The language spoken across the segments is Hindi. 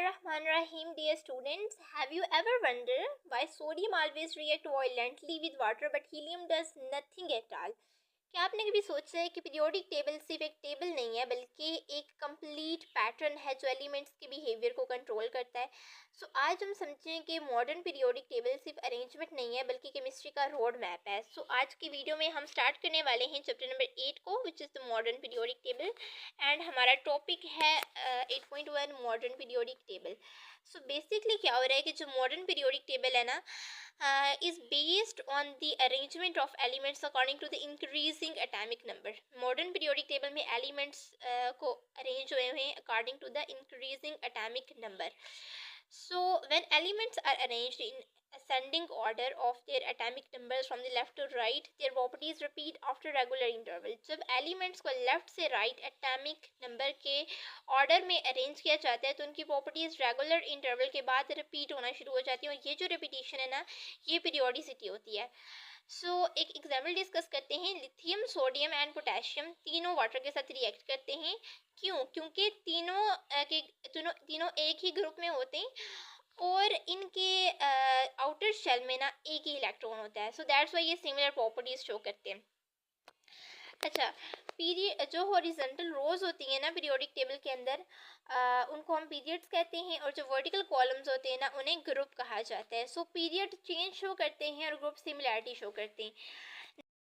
Bismillahirrahmanirrahim. Dear students, have you ever wondered why sodium always react violently with water but helium does nothing at all? क्या आपने कभी सोचा है कि पीरियोडिक टेबल सिर्फ एक टेबल नहीं है बल्कि एक कंप्लीट पैटर्न है जो एलिमेंट्स के बिहेवियर को कंट्रोल करता है। आज हम समझें कि मॉडर्न पीरियोडिक टेबल सिर्फ अरेंजमेंट नहीं है बल्कि केमिस्ट्री का रोड मैप है। आज की वीडियो में हम स्टार्ट करने वाले हैं चैप्टर नंबर 8 को, विच is the modern periodic table, and हमारा टॉपिक है 8.1 मॉडर्न पीरियोडिक टेबल। बेसिकली क्या हो रहा है कि जो मॉडर्न पीरियोडिक टेबल है ना, is based on the arrangement of elements according to the increasing atomic number. Modern periodic table में एलिमेंट्स को अरेंज हुए हैं according to the increasing atomic number. When elements are arranged in ascending order of their atomic numbers from the left to right, their properties repeat after regular interval. जब एलिमेंट्स को लेफ्ट से राइट एटॉमिक नंबर के ऑर्डर में अरेंज किया जाता है तो उनकी प्रॉपर्टीज रेगुलर इंटरवल के बाद रिपीट होना शुरू हो जाती है, और ये जो रिपीटिशन है ना, ये पीरियोडिसिटी होती है। एक एग्जाम्पल डिस्कस करते हैं। लिथियम, सोडियम एंड पोटेशियम तीनों वाटर के साथ रिएक्ट करते हैं। क्यों? क्योंकि तीनों एक ही ग्रुप में होते हैं और इनके आउटर शेल में ना एक ही इलेक्ट्रॉन होता है। दैट्स वाई ये सिमिलर प्रॉपर्टीज शो करते हैं। अच्छा, पीरियड जो हॉरिजॉन्टल रोज होती हैं ना पीरियोडिक टेबल के अंदर, उनको हम पीरियड्स कहते हैं, और जो वर्टिकल कॉलम्स होते हैं ना, उन्हें ग्रुप कहा जाता है। पीरियड चेंज शो करते हैं और ग्रुप सिमिलैरिटी शो करते हैं।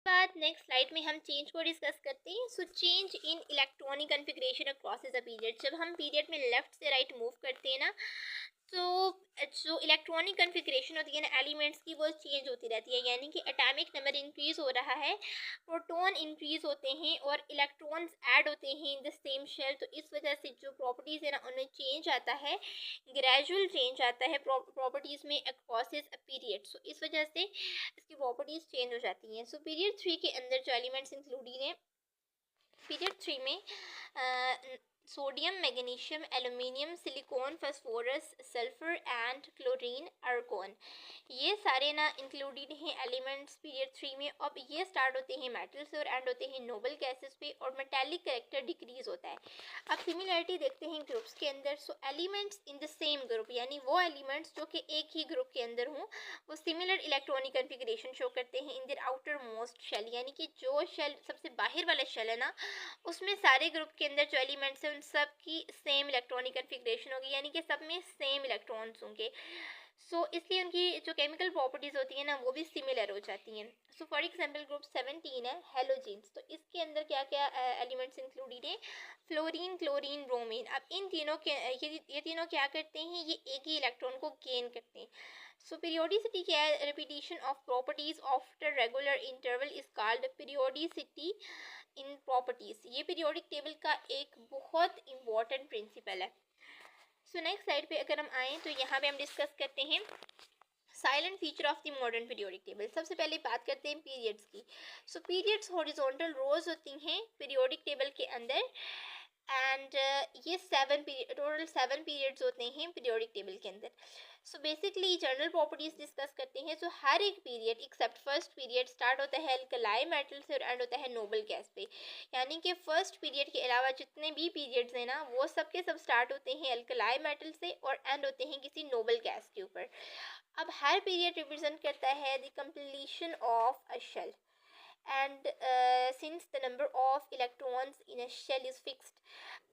बाद नेक्स्ट स्लाइड में हम चेंज को डिस्कस करते हैं। Change in electronic configuration across the period. जब हम पीरियड में लेफ्ट से राइट मूव करते हैं ना, तो जो इलेक्ट्रॉनिक कॉन्फ़िगरेशन होती है ना एलिमेंट्स की, वो चेंज होती रहती है, यानी कि एटॉमिक नंबर इंक्रीज़ हो रहा है, प्रोटॉन इंक्रीज़ होते हैं और इलेक्ट्रॉन्स ऐड होते हैं इन द सेम शेल। तो इस वजह से जो प्रॉपर्टीज़ है ना, उनमें चेंज आता है, ग्रेजुअल चेंज आता है प्रॉपर्टीज़ में अक्रॉस अ पीरियड। इस वजह से इसकी प्रॉपर्टीज़ चेंज हो जाती हैं। पीरियड 3 के अंदर जो एलिमेंट्स इंक्लूडेड हैं, पीरियड 3 में sodium, magnesium, aluminium, silicon, phosphorus, sulphur and chlorine, argon, ये सारे ना इंक्लूडेड हैं एलिमेंट्स पीरियड 3 में। अब ये स्टार्ट होते हैं मेटल से और एंड होते हैं नोबल गैसेस पे, और मेटालिक कैरेक्टर डिक्रीज होता है। अब सिमिलरिटी देखते हैं ग्रुप्स के अंदर। Elements in the same group, यानी वो एलिमेंट्स जो कि एक ही ग्रुप के अंदर हों, वो सिमिलर इलेक्ट्रॉनिक कॉन्फ़िगरेशन शो करते हैं in their outer most shell, यानी कि जो शेल सबसे बाहर वाला शेल है ना, उसमें सारे ग्रुप के अंदर जो एलिमेंट्स हैं उन सब की सेम इलेक्ट्रॉनिक कॉन्फ़िगरेशन होगी, यानी कि सब में सेम इलेक्ट्रॉन्स होंगे। इसलिए उनकी जो केमिकल प्रॉपर्टीज़ होती हैं ना, वो भी सिमिलर हो जाती हैं। फॉर एग्जांपल ग्रुप 17 है हेलोजेन्स। तो इसके अंदर क्या क्या एलिमेंट्स इंक्लूडेड हैं? Fluorine, chlorine, bromine. अब इन तीनों के ये तीनों क्या करते हैं? ये एक ही इलेक्ट्रॉन को गेन करते हैं। पीरियोडिसिटी क्या है? Repetition of properties after regular interval is called periodicity in properties. ये पीरियोडिक टेबल का एक बहुत इंपॉर्टेंट प्रिंसिपल है। नेक्स्ट स्लाइड पे अगर हम आएँ तो यहाँ पे हम डिस्कस करते हैं silent feature of the modern periodic table. सबसे पहले बात करते हैं पीरियड्स की। पीरियड्स हॉरिजॉन्टल रोज होती हैं पीरियोडिक टेबल के अंदर, एंड ये टोटल 7 पीरियड्स होते हैं पीरियोडिक टेबल के अंदर। बेसिकली जनरल प्रॉपर्टीज डिस्कस करते हैं। हर एक period accept first period start होता है अल्कलाई मेटल से और एंड होता है नोबल गैस पे, यानी कि फर्स्ट पीरियड के अलावा जितने भी पीरियड्स हैं ना, वो सब के सब स्टार्ट होते हैं अल्कलाई मेटल से और एंड होते हैं किसी नोबल गैस के ऊपर। अब हर पीरियड रिप्रेजेंट करता है the completion of a shell, and since the number of electrons in a shell is fixed.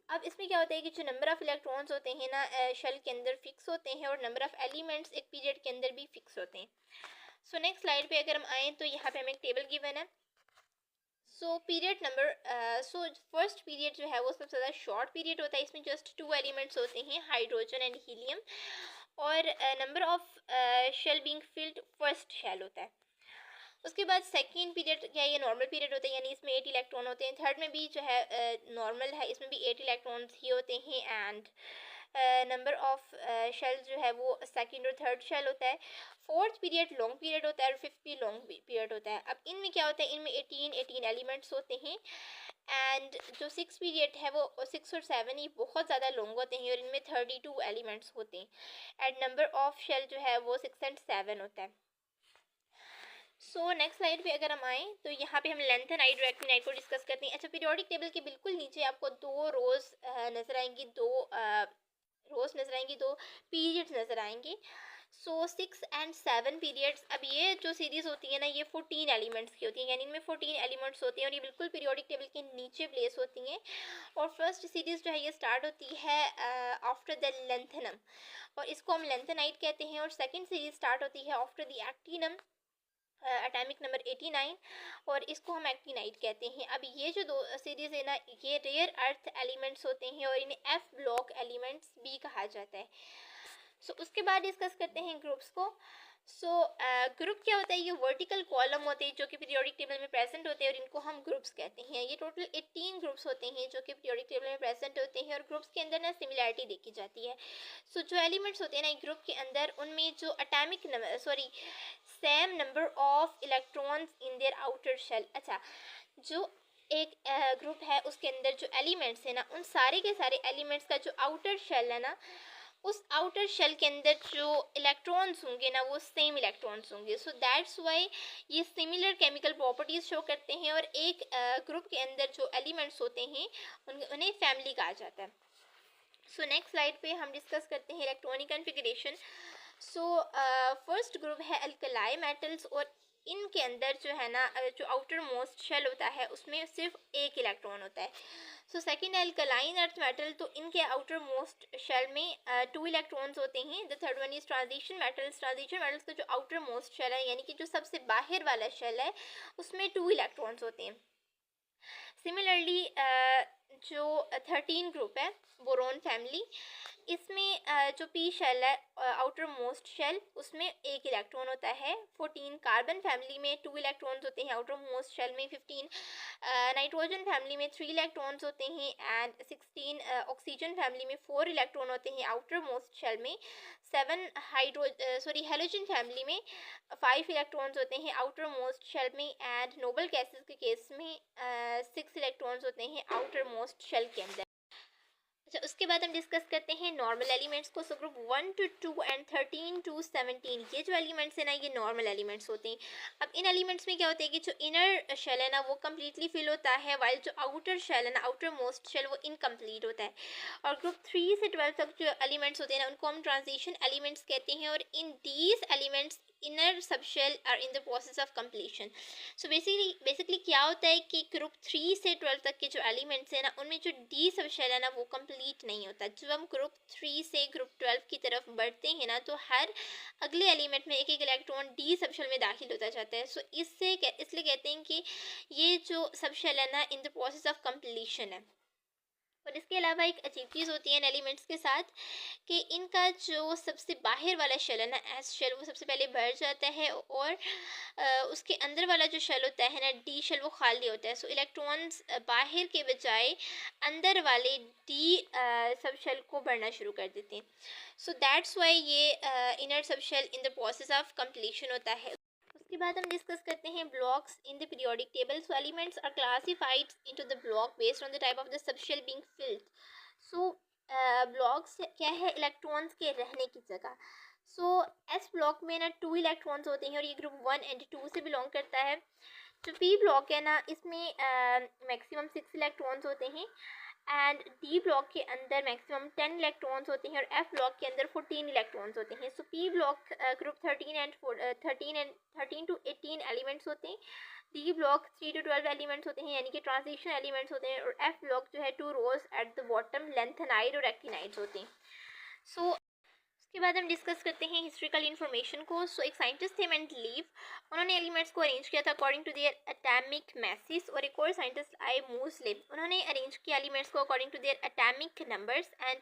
अब इसमें क्या होता है कि जो नंबर ऑफ इलेक्ट्रॉन्स होते हैं ना शेल के अंदर फिक्स होते हैं, और नंबर ऑफ एलिमेंट्स एक पीरियड के अंदर भी फिक्स होते हैं। नेक्स्ट स्लाइड पे अगर हम आएँ तो यहाँ पे हमें एक टेबल गिवन है। पीरियड नंबर फर्स्ट पीरियड जो है वो सबसे ज़्यादा शॉर्ट पीरियड होता है। इसमें जस्ट 2 एलिमेंट्स होते हैं, हाइड्रोजन एंड हीलियम, और number of shell being filled first shell होता है। उसके बाद सेकेंड पीरियड क्या है? ये नॉर्मल पीरियड होता है, यानी इसमें 8 इलेक्ट्रॉन होते हैं। थर्ड में भी जो है नॉर्मल है, इसमें भी 8 इलेक्ट्रॉन्स ही होते हैं, एंड नंबर ऑफ शेल जो है वो सेकंड और थर्ड शेल होता है। फोर्थ पीरियड लॉन्ग पीरियड होता है और फिफ्थ भी लॉन्ग पीरियड होता है। अब इनमें क्या होता है? इनमें 18 एलिमेंट्स होते हैं, एंड जो 6 पीरियड है वो 6 और 7 ही बहुत ज़्यादा लॉन्ग होते हैं, और इनमें 32 एलिमेंट्स होते हैं, एंड नंबर ऑफ शेल जो है वो 6 and 7 होता है। नेक्स्ट स्लाइड पे अगर हम आएँ तो यहाँ पे हम लेंथ एंड हाइड्रोक्टिनाइड को डिस्कस करते हैं। अच्छा, पीरियोडिक टेबल के बिल्कुल नीचे आपको 2 रोज नजर आएंगी, 2 रोज नज़र आएंगी, 2 पीरियड्स नज़र आएंगे। सो 6 एंड 7 पीरियड्स। अब ये जो सीरीज़ होती है ना, ये 14 एलिमेंट्स की होती है, यानी इनमें 14 एलिमेंट्स होते हैं और ये बिल्कुल पीरियोडिक टेबल के नीचे प्लेस होती हैं। और फर्स्ट सीरीज़ जो है ये स्टार्ट होती है आफ्टर द लेंथनम, और इसको हम लेंथेनाइट कहते हैं। और सेकंड सीरीज स्टार्ट होती है आफ्टर द एक्टिनम, एटॉमिक नंबर 89, और इसको हम एक्टिनाइट कहते हैं। अब ये जो दो सीरीज है ना, ये रेयर अर्थ एलिमेंट्स होते हैं और इन्हें एफ ब्लॉक एलिमेंट्स भी कहा जाता है। उसके बाद डिस्कस करते हैं ग्रुप्स को। ग्रुप क्या होता है? ये वर्टिकल कॉलम होते हैं जो कि पीरियोडिक टेबल में प्रेजेंट होते हैं और इनको हम ग्रुप्स कहते हैं। ये टोटल 18 ग्रुप्स होते हैं जो कि पीरियोडिक टेबल में प्रेजेंट होते हैं, और ग्रुप्स के अंदर ना सिमिलैरिटी देखी जाती है। जो एलिमेंट्स होते हैं ना ग्रुप के अंदर, उनमें जो atomic number same number of electrons in their outer shell. अच्छा, जो एक ग्रुप है उसके अंदर जो एलिमेंट्स है ना, उन सारे के सारे एलिमेंट्स का जो आउटर शेल है ना, उस आउटर शेल के अंदर जो इलेक्ट्रॉन्स होंगे ना, वो सेम इलेक्ट्रॉन्स होंगे। सो दैट्स वाई ये सिमिलर केमिकल प्रॉपर्टीज शो करते हैं। और एक ग्रुप के अंदर जो एलिमेंट्स होते हैं उन्हें फैमिली कहा जाता है। नेक्स्ट स्लाइड पे हम डिस्कस करते हैं इलेक्ट्रॉनिक कॉन्फ़िगरेशन। फर्स्ट ग्रुप है अल्कलाई मेटल्स, और इनके अंदर जो है ना, जो आउटर मोस्ट शेल होता है उसमें सिर्फ एक इलेक्ट्रॉन होता है। सेकंड है अल्कलाइन अर्थ मेटल, तो इनके आउटर मोस्ट शेल में 2 इलेक्ट्रॉन्स होते हैं। The third one is transition metals. Transition metals का जो आउटर मोस्ट शेल है, यानी कि जो सबसे बाहर वाला शेल है, उसमें 2 इलेक्ट्रॉन्स होते हैं। सिमिलरली जो 13 ग्रुप है बोरोन फैमिली, इसमें जो पी शेल है, आउटर मोस्ट शेल, उसमें एक इलेक्ट्रॉन होता है। 14 कार्बन फैमिली में 2 इलेक्ट्रॉन्स होते हैं आउटर मोस्ट शेल में। 15 नाइट्रोजन फैमिली में 3 इलेक्ट्रॉन्स होते हैं। एंड 16 ऑक्सीजन फैमिली में 4 इलेक्ट्रॉन होते हैं आउटर मोस्ट शेल में। 7 हेलोजन फैमिली में 5 इलेक्ट्रॉन्स होते हैं आउटर मोस्ट शेल में। एंड नोबल गैसेस के केस में 6 इलेक्ट्रॉन्स होते हैं आउटर मोस्ट शेल के अंदर। अच्छा, उसके बाद हम डिस्कस करते हैं नॉर्मल एलिमेंट्स को। ग्रुप 1 to 2 एंड 13 to 17, ये जो एलिमेंट्स है ना, ये नॉर्मल एलिमेंट्स होते हैं। अब इन एलिमेंट्स में क्या होता है कि जो इनर शेल है ना, वो कम्प्लीटली फिल होता है, वाइल जो आउटर शेल है ना, आउटर मोस्ट शेल, वो इनकम्प्लीट होता है। और ग्रुप 3 से 12 तक जो एलिमेंट्स होते हैं ना, उनको हम ट्रांजिशन एलिमेंट्स कहते हैं। और in these elements inner sub shell are in the process of completion. Basically क्या होता है कि ग्रुप 3 से 12 तक के जो एलिमेंट्स हैं ना, उनमें जो डी सब शेल है ना, वो कंप्लीट नहीं होता। जब हम ग्रुप 3 से ग्रुप 12 की तरफ बढ़ते हैं ना, तो हर अगले एलिमेंट में एक एक इलेक्ट्रॉन डी सब शेल में दाखिल होता जाता है। इसलिए कहते हैं कि ये जो सब शेल है ना, इन द प्रोसेस ऑफ कम्प्लीशन है। और इसके अलावा एक अजीब चीज़ होती है इन एलिमेंट्स के साथ कि इनका जो सबसे बाहर वाला शेल है ना, एस शेल, वो सबसे पहले भर जाता है, और उसके अंदर वाला जो शेल होता है ना, डी शेल, वो खाली होता है। इलेक्ट्रॉन्स बाहर के बजाय अंदर वाले डी सब शेल को भरना शुरू कर देते हैं। दैट्स वाई ये inner sub shell in the process of completion होता है। उसके बाद हम डिस्कस करते हैं blocks in the periodic table. Elements are classified into the block based on the type of the subshell being filled. Blocks क्या है? इलेक्ट्रॉन्स के रहने की जगह। एस ब्लॉक में ना 2 इलेक्ट्रॉन्स होते हैं और ये ग्रुप 1 एंड 2 से बिलोंग करता है। जो पी ब्लॉक है ना, इसमें मैक्सिमम 6 इलेक्ट्रॉन्स होते हैं। एंड डी ब्लॉक के अंदर मैक्सिमम 10 इलेक्ट्रॉन्स होते हैं, और एफ ब्लॉक के अंदर 14 इलेक्ट्रॉन्स होते हैं। P block group 13 to 18 elements होते हैं। डी ब्लॉक 3 to 12 एलिमेंट्स होते हैं, यानी कि ट्रांजिशन एलिमेंट्स होते हैं। और एफ ब्लॉक जो है 2 रोज एट द बॉटम लेंथेनाइड और एक्टिनाइड्स होते हैं। उसके बाद हम डिस्कस करते हैं हिस्ट्रिकल इन्फॉर्मेशन को। एक साइंटिस्ट थे मेंडलीव, उन्होंने एलिमेंट्स को अरेंज किया था according to their atomic masses. और एक और साइंटिस्ट आए मूसले, उन्होंने अरेंज किया एलिमेंट्स को according to their atomic numbers and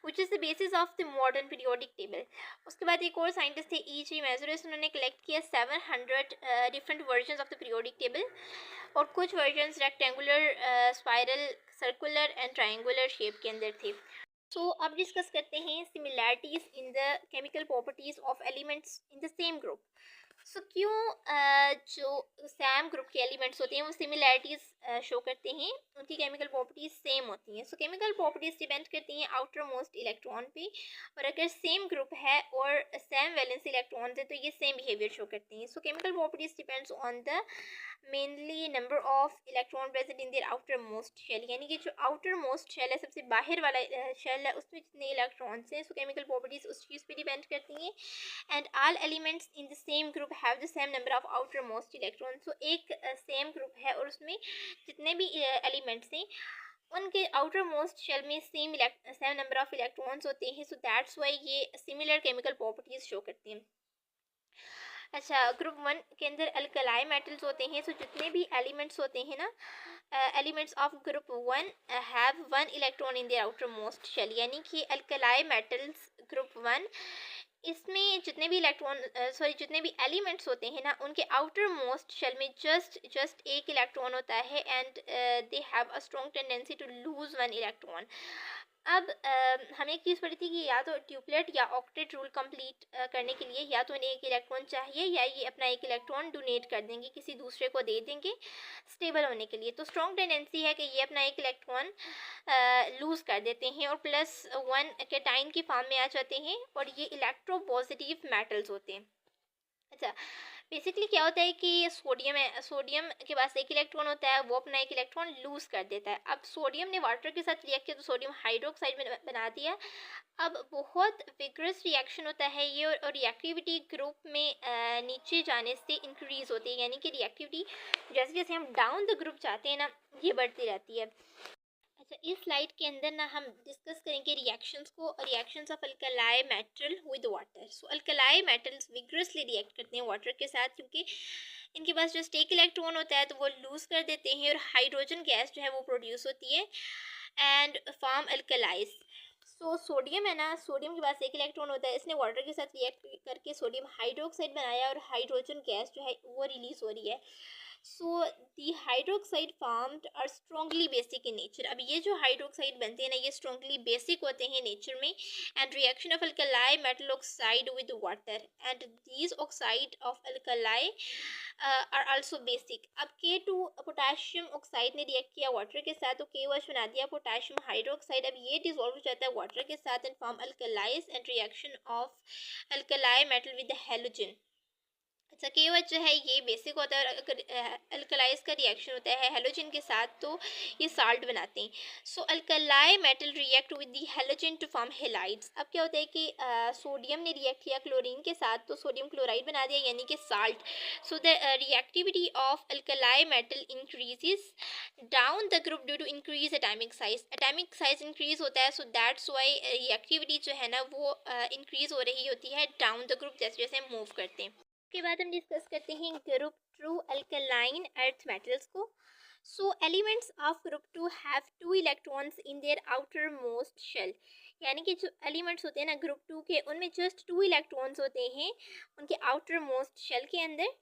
which is the basis of the modern periodic table. उसके बाद एक और साइंटिस्ट थे E.G. मेजरस, उन्होंने कलेक्ट किया 700 different version of the periodic table, और कुछ version rectangular, spiral, circular and triangular shape के अंदर थे। अब डिस्कस करते हैं similarities in the chemical properties of elements in the same group. So क्यों जो सैम ग्रुप के एलिमेंट्स होते हैं वो सिमिलैरिटीज़ शो करते हैं, उनकी केमिकल प्रॉपर्टीज सेम होती हैं। सो केमिकल प्रॉपर्टीज डिपेंड करती हैं आउटर मोस्ट इलेक्ट्रॉन पे, और अगर सेम ग्रुप है और सेम वैलेंस इलेक्ट्रॉन्स है तो ये सेम बिहेवियर शो करते हैं। So chemical properties depends on the mainly number of electron present in their outer most shell, यानी कि जो आउटर मोस्ट शेल है, सबसे बाहर वाला शेल है, उसमें जितने इलेक्ट्रॉन्स हैं। सो केमिकल प्रॉपर्टीज उस चीज़ पे डिपेंड करती हैं। And all elements in the same group have the same number of outer most electron. So एक सेम ग्रुप है और उसमें जितने भी एलिमेंट्स हैं उनके आउटर मोस्ट शेल में सेम नंबर ऑफ इलेक्ट्रॉन्स होते हैं। सो दैट्स वाई ये सिमिलर केमिकल प्रॉपर्टीज शो करते हैं। अच्छा, ग्रुप वन के अंदर अल्कलाई मेटल्स होते हैं। सो जितने भी एलिमेंट्स होते हैं ना, elements of group one have one electron in their outer most shell, यानी कि अल्कलाई मेटल्स ग्रुप वन, इसमें जितने भी जितने भी एलिमेंट्स होते हैं ना, उनके आउटर मोस्ट शेल में जस्ट एक इलेक्ट्रॉन होता है and they have a strong tendency to lose one electron. अब हमें एक चीज़ पड़ी थी कि या तो ट्यूपलेट या ऑक्टेट रूल कंप्लीट करने के लिए या तो इन्हें एक इलेक्ट्रॉन चाहिए या ये अपना एक इलेक्ट्रॉन डोनेट कर देंगे, किसी दूसरे को दे देंगे स्टेबल होने के लिए। तो स्ट्रॉन्ग टेंडेंसी है कि ये अपना एक इलेक्ट्रॉन लूज़ कर देते हैं और +1 कैटाइन की फॉर्म में आ जाते हैं, और ये इलेक्ट्रोपॉजिटिव मेटल्स होते हैं। अच्छा, बेसिकली क्या होता है कि सोडियम के पास एक इलेक्ट्रॉन होता है, वो अपना एक इलेक्ट्रॉन लूज कर देता है। अब सोडियम ने वाटर के साथ रिएक्ट किया तो सोडियम हाइड्रोक्साइड में बना दिया। अब बहुत विग्रस रिएक्शन होता है ये, और रिएक्टिविटी ग्रुप में नीचे जाने से इंक्रीज होती है, यानी कि रिएक्टिविटी जैसे जैसे हम डाउन द ग्रुप जाते हैं ना, ये बढ़ती रहती है। अच्छा, इस स्लाइड के अंदर ना हम डिस्कस करेंगे रिएक्शंस को, reactions of alkali metal with water. So alkali metals vigorously react करते हैं वाटर के साथ, क्योंकि इनके पास जस्ट एक इलेक्ट्रॉन होता है तो वो लूज कर देते हैं और हाइड्रोजन गैस जो है वो प्रोड्यूस होती है एंड फॉर्म अल्कलाइज। सो सोडियम है ना, सोडियम के पास एक इलेक्ट्रॉन होता है, इसने वाटर के साथ रिएक्ट करके सोडियम हाइड्रोक्साइड बनाया और हाइड्रोजन गैस जो है वो रिलीज हो रही है। So the hydroxide formed are strongly basic in nature. अब ये जो हाइड्रोक्साइड बनते हैं ना, ये स्ट्रॉन्गली बेसिक होते हैं नेचर में। And reaction of alkali metal oxide with water and these oxide of alkali are also basic. अब K2 पोटाशियम ऑक्साइड ने रिएक्ट किया वाटर के साथ तो KOH बना दिया पोटाशियम हाइड्रोक्साइड। अब ये डिसॉल्व हो जाता है वाटर के साथ and form alkalis and reaction of alkali metal with halogen. अच्छा, KOH जो है ये बेसिक होता है, और अगर अल्कलाइज का रिएक्शन होता है हेलोजन के साथ तो ये साल्ट बनाते हैं। So alkali metal react with the halogen to form halides. अब क्या होता है कि सोडियम ने रिएक्ट किया क्लोरीन के साथ तो सोडियम क्लोराइड बना दिया, यानी कि salt. So the reactivity of alkali metal increases down the group due to increase atomic size increase होता है। सो दैट्स वाई रिएक्टिविटी जो है ना वो इंक्रीज हो रही होती है डाउन द ग्रुप जैसे जैसे हम मूव करते हैं। उसके बाद हम डिस्कस करते हैं group two alkaline earth metals को। So elements of group two have 2 electrons in their outer most shell, यानी कि जो एलिमेंट्स होते हैं ना ग्रुप टू के, उनमें जस्ट 2 इलेक्ट्रॉन्स होते हैं उनके आउटर मोस्ट शेल के अंदर,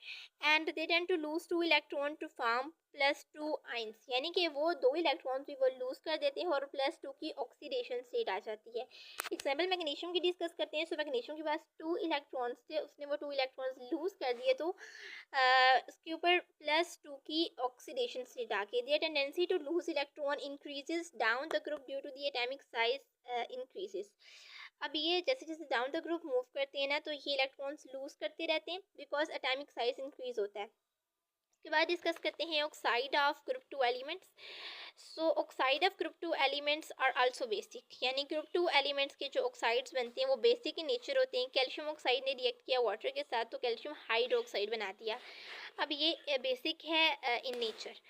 and they tend to lose 2 electron to form +2 ions, यानी कि वो 2 इलेक्ट्रॉन्स भी वो लूज कर देते हैं और +2 की ऑक्सीडेशन स्टेट आ जाती है। एग्जाम्पल मैग्नीशियम की डिस्कस करते हैं। सो मैग्नीशियम के पास 2 इलेक्ट्रॉन्स थे, उसने वो 2 इलेक्ट्रॉन्स लूज कर दिए तो उसके ऊपर +2 की ऑक्सीडेशन स्टेट आ गई। Their tendency to lose electron increases down the group due to the atomic size increases. अब ये जैसे जैसे डाउन द ग्रुप मूव करते हैं ना तो ये इलेक्ट्रॉन्स लूज करते रहते हैं बिकॉज एटॉमिक साइज इंक्रीज होता है। उसके बाद डिस्कस करते हैं oxide of group two elements. So oxide of group two elements are also basic, यानी ग्रुप टू एलिमेंट्स के जो ऑक्साइड्स बनते हैं वो बेसिक इन नेचर होते हैं। कैल्शियम ऑक्साइड ने रिएक्ट किया वाटर के साथ तो कैल्शियम हाइड्रोक्साइड बना दिया। अब ये बेसिक है in nature.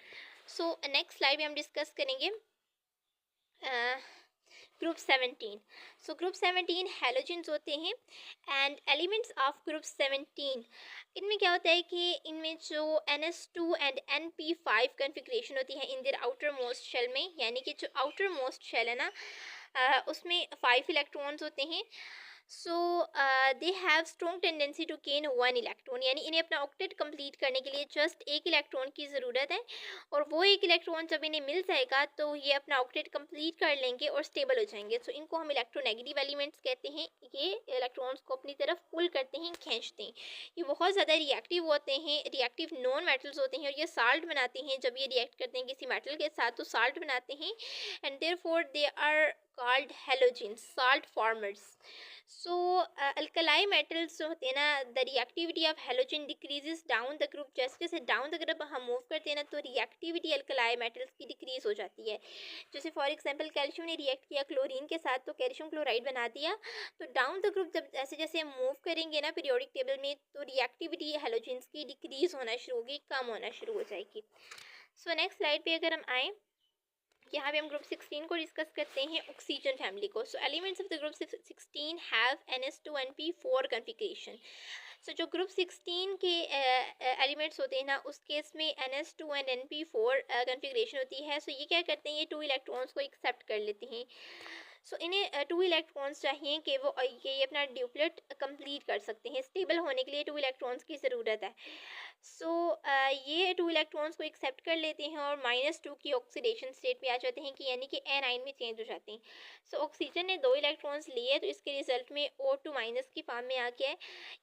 So next slide में हम डिस्कस करेंगे ग्रुप 17। सो ग्रुप 17 हैलोजेंस होते हैं एंड एलिमेंट्स ऑफ ग्रुप 17, इनमें क्या होता है कि इनमें जो NS2 एंड NP5 कन्फिग्रेशन होती है in their outer most shell में, यानी कि जो आउटर मोस्ट शेल है ना उसमें 5 इलेक्ट्रॉन्स होते हैं। So they have strong tendency to gain one electron, यानी इन्हें अपना ऑक्टेट कंप्लीट करने के लिए जस्ट एक इलेक्ट्रॉन की ज़रूरत है, और वो एक इलेक्ट्रॉन जब इन्हें मिल जाएगा तो ये अपना ऑक्टेट कंप्लीट कर लेंगे और स्टेबल हो जाएंगे। सो इनको हम इलेक्ट्रोनेगेटिव एलिमेंट्स कहते हैं। ये इलेक्ट्रॉन्स को अपनी तरफ पुल करते हैं, खींचते हैं। ये बहुत ज़्यादा रिएक्टिव होते हैं, रिएक्टिव नॉन मेटल्स होते हैं, और ये साल्ट बनाते हैं। जब ये रिएक्ट करते हैं किसी मेटल के साथ तो साल्ट बनाते हैं, and therefore they are called halogens, salt formers. So alkali metals जो होते हैं ना, the reactivity of halogen decreases down the group. जैसे जैसे डाउन द ग्रुप हम मूव करते हैं ना, तो रिएक्टिविटी अल्कलाई मेटल्स की डिक्रीज हो जाती है। जैसे फॉर एग्जांपल कैल्शियम ने रिएक्ट किया क्लोरीन के साथ तो कैल्शियम क्लोराइड बना दिया। तो डाउन द ग्रुप जब जैसे जैसे हम मूव करेंगे ना पीरियोडिक टेबल में, तो रिएक्टिविटी हेलोजेंस की डिक्रीज होना शुरू होगी, कम होना शुरू हो जाएगी। सो नेक्स्ट स्लाइड पे अगर हम आएँ, यहाँ पे हम ग्रुप 16 को डिस्कस करते हैं, ऑक्सीजन फैमिली को। So elements of the group 16 have NH2NP4 configuration. So जो ग्रुप 16 के एलिमेंट्स होते हैं ना, उस केस में NH2 एंड NP4 कॉन्फ़िगरेशन होती है। सो ये क्या करते हैं, ये 2 इलेक्ट्रॉन्स को एक्सेप्ट कर लेते हैं। सो इन्हें 2 इलेक्ट्रॉन्स चाहिए कि वो ये अपना ड्यूप्लेट कंप्लीट कर सकते हैं। स्टेबल होने के लिए 2 इलेक्ट्रॉन्स की ज़रूरत है। सो ये 2 इलेक्ट्रॉन्स को एक्सेप्ट कर लेते हैं और -2 की ऑक्सीडेशन स्टेट में आ जाते हैं, कि यानी कि एनाइन में चेंज हो जाते हैं। सो ऑक्सीजन ने 2 इलेक्ट्रॉन्स लिए, तो इसके रिजल्ट में O2 माइनस की फॉर्म में आ गया है,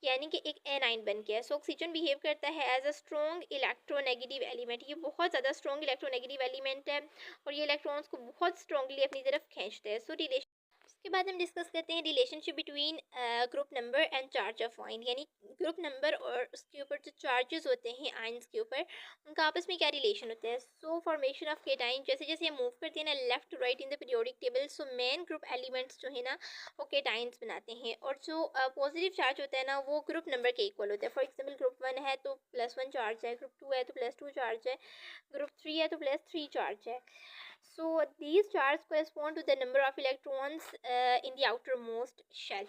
यानी कि एक एनाइन बन गया है। सो ऑक्सीजन बिहेव करता है as a strong electronegative element. ये बहुत ज़्यादा स्ट्रॉन्ग इलेक्ट्रोनेगेटिव एलिमेंट है, और ये इलेक्ट्रॉन्स को बहुत स्ट्रॉन्गली अपनी तरफ खींचते हैं। सो रिलेशन, उसके बाद हम डिस्कस करते हैं relationship between group number and charge of ion, यानी ग्रुप नंबर और उसके ऊपर जो चार्जेस होते हैं आयंस के ऊपर, उनका आपस में क्या रिलेशन होता है। सो फॉर्मेशन ऑफ केटाइन, जैसे जैसे हम मूव करते हैं ना left to right in the periodic table, so main group elements जो है ना वो केटाइंस बनाते हैं, और जो पॉजिटिव चार्ज होता है ना वो ग्रुप नंबर के इक्वल होता है। फॉर एग्जाम्पल ग्रुप 1 है तो +1 चार्ज है, ग्रुप 2 है तो +2 चार्ज है, ग्रुप 3 है तो +3 चार्ज है। So these charges correspond to the number of electrons in the outermost shell.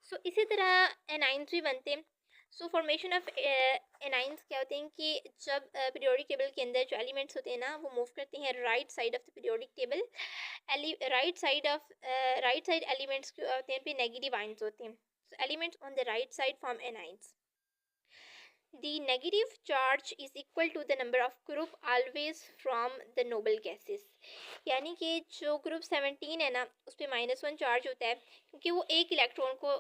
So इसी तरह एनाइंस भी बनते हैं। सो फॉर्मेशन ऑफ एनाइंस क्या होते हैं कि जब पीरियोडिक टेबल के अंदर जो एलिमेंट्स होते हैं ना वो मूव करते हैं right side of the periodic table, right side elements होते हैं पे नेगेटिव आयंस होते हैं। So elements on the right side form anions. The negative charge is equal to the number of group always from the noble gases, यानी कि जो ग्रुप 17 है ना उस पर -1 चार्ज होता है, क्योंकि वो एक इलेक्ट्रॉन को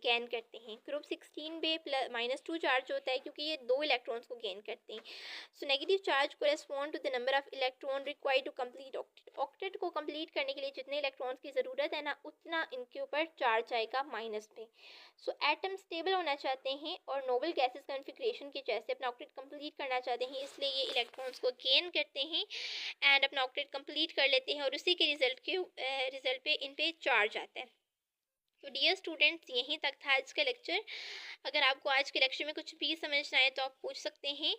गेन करते हैं। ग्रुप 16 पे -2 चार्ज होता है, क्योंकि ये 2 इलेक्ट्रॉन्स को गेन करते हैं। So negative charge correspond to the number of electron required to complete octet. Octet को कंप्लीट करने के लिए जितने इलेक्ट्रॉन्स की ज़रूरत है ना, उतना इनके ऊपर चार्ज आएगा माइनस पे। सो एटम स्टेबल होना चाहते हैं और नोबल गैसेस कॉन्फ़िगरेशन के जैसे अपना ऑक्टेट कंप्लीट करना चाहते हैं, इसलिए ये इलेक्ट्रॉन्स को गेन करते हैं एंड अपना ऑक्टेट कंप्लीट कर लेते हैं, और उसी के रिजल्ट पे इन पे चार्ज आता है। तो डियर स्टूडेंट्स, यहीं तक था आज का लेक्चर। अगर आपको आज के लेक्चर में कुछ भी समझना है तो आप पूछ सकते हैं,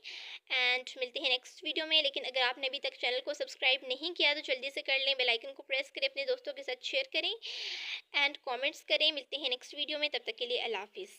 एंड मिलते हैं नेक्स्ट वीडियो में। लेकिन अगर आपने अभी तक चैनल को सब्सक्राइब नहीं किया तो जल्दी से कर लें, बेल आइकन को प्रेस करें, अपने दोस्तों के साथ शेयर करें एंड कमेंट्स करें। मिलते हैं नेक्स्ट वीडियो में, तब तक के लिए अल्लाह हाफिज़।